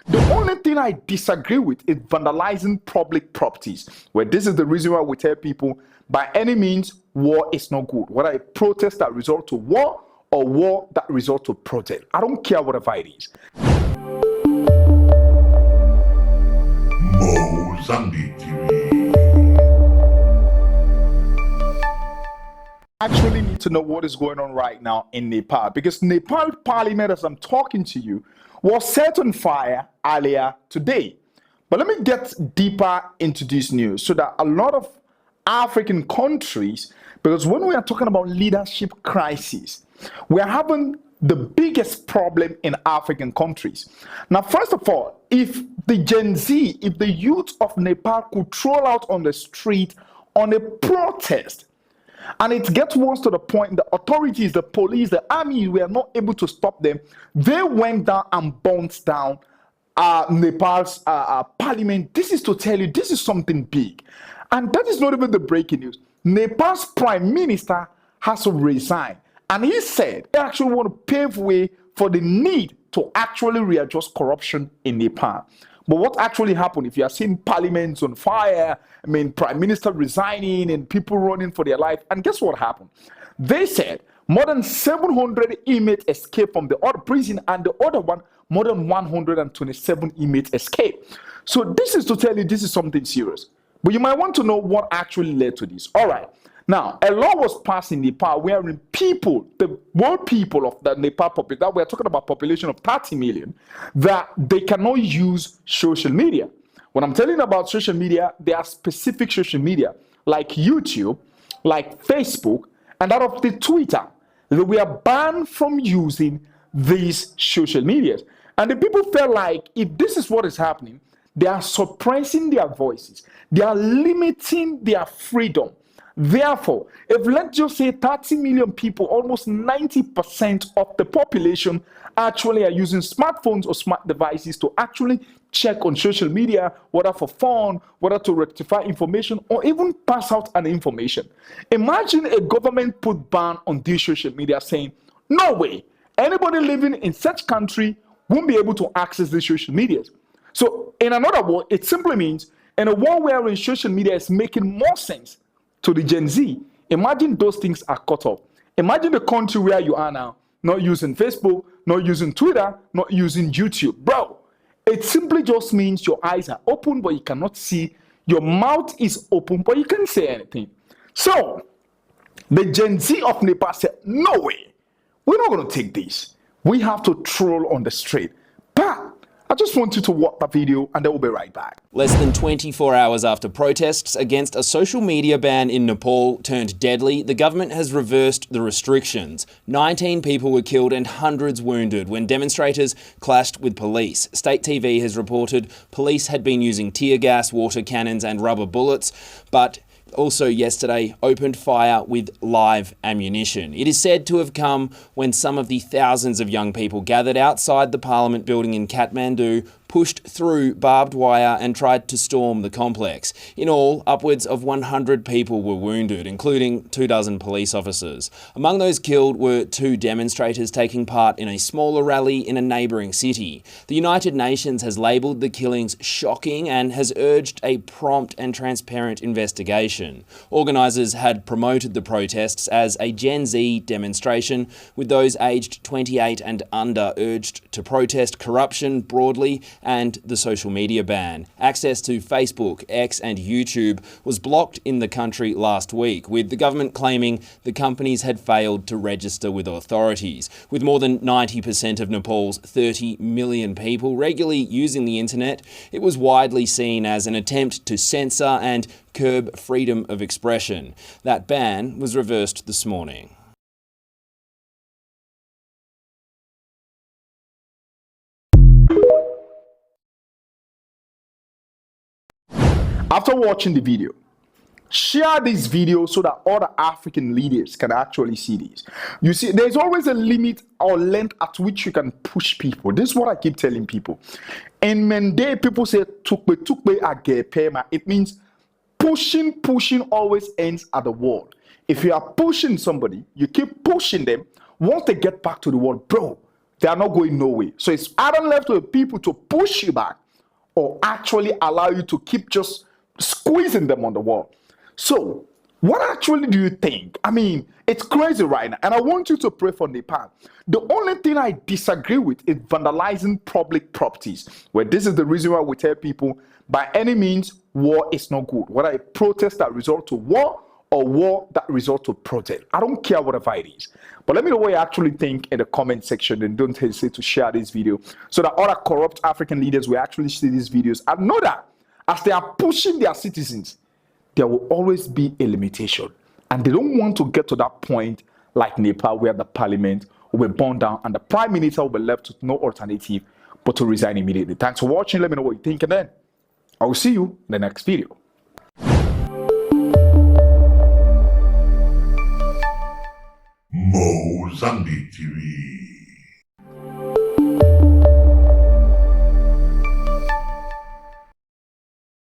The only thing I disagree with is vandalizing public properties, where this is the reason why we tell people, by any means, war is not good. Whether a protest that result to war or war that result to protest. I don't care whatever it is. Mozambique TV. Actually need to know what is going on right now in Nepal, because Nepal parliament, as I'm talking to you, was set on fire earlier today. But let me get deeper into this news so that a lot of African countries, because when we are talking about leadership crisis, we are having the biggest problem in African countries. Now, first of all, if the Gen Z, if the youth of Nepal could troll out on the street on a protest, and it gets worse to the point the authorities, the police, the army were not able to stop them. They went down and bounced down Nepal's parliament. This is to tell you this is something big. And that is not even the breaking news. Nepal's prime minister has to resign. And he said they actually want to pave way for the need to actually readjust corruption in Nepal. But what actually happened, if you are seeing parliaments on fire, I mean, prime minister resigning and people running for their life, and guess what happened? They said more than 700 inmates escaped from the other prison, and the other one, more than 127 inmates escaped. So this is to tell you this is something serious. But you might want to know what actually led to this. All right. Now, a law was passed in Nepal wherein people, the world people of the Nepal population, that we're talking about population of 30 million, that they cannot use social media. When I'm telling about social media, there are specific social media like YouTube, like Facebook, and that of the Twitter. We are banned from using these social medias. And the people felt like if this is what is happening, they are suppressing their voices. They are limiting their freedom. Therefore, if let's just say 30 million people, almost 90% of the population actually are using smartphones or smart devices to actually check on social media, whether for fun, whether to rectify information, or even pass out an information. Imagine a government put ban on this social media saying, no way, anybody living in such country won't be able to access these social medias. So in another word, it simply means in a world where social media is making more sense to the Gen Z, imagine those things are cut off. Imagine the country where you are now, not using Facebook, not using Twitter, not using YouTube. Bro, it simply just means your eyes are open, but you cannot see. Your mouth is open, but you can't say anything. So, the Gen Z of Nepal said, no way, we're not going to take this. We have to troll on the street. But I just want you to watch the video and then we'll be right back. Less than 24 hours after protests against a social media ban in Nepal turned deadly, the government has reversed the restrictions. 19 people were killed and hundreds wounded when demonstrators clashed with police. State TV has reported police had been using tear gas, water cannons and rubber bullets, but also yesterday opened fire with live ammunition. It is said to have come when some of the thousands of young people gathered outside the parliament building in Kathmandu pushed through barbed wire and tried to storm the complex. In all, upwards of 100 people were wounded, including 24 police officers. Among those killed were 2 demonstrators taking part in a smaller rally in a neighbouring city. The United Nations has labelled the killings shocking and has urged a prompt and transparent investigation. Organisers had promoted the protests as a Gen Z demonstration, with those aged 28 and under urged to protest corruption broadly and the social media ban. Access to Facebook, X and YouTube was blocked in the country last week, with the government claiming the companies had failed to register with authorities. With more than 90% of Nepal's 30 million people regularly using the internet, it was widely seen as an attempt to censor and curb freedom of expression. That ban was reversed this morning. After watching the video, share this video so that other African leaders can actually see this. You see, there's always a limit or length at which you can push people. This is what I keep telling people. In Mende, people say, tukbe agepema. It means pushing always ends at the wall. If you are pushing somebody, you keep pushing them. Once they get back to the wall, bro, they are not going nowhere. So it's either left to the people to push you back or actually allow you to keep just squeezing them on the wall. So what actually do you think? I mean, it's crazy right now. And I want you to pray for Nepal. The only thing I disagree with is vandalizing public properties. Where this is the reason why we tell people, by any means, war is not good. Whether a protest that result to war or war that result to protest. I don't care whatever it is. But let me know what you actually think in the comment section, and don't hesitate to share this video so that other corrupt African leaders will actually see these videos and know that as they are pushing their citizens, there will always be a limitation. And they don't want to get to that point like Nepal, where the parliament will be burned down and the prime minister will be left with no alternative but to resign immediately. Thanks for watching. Let me know what you think, and then I will see you in the next video. Mozambique TV.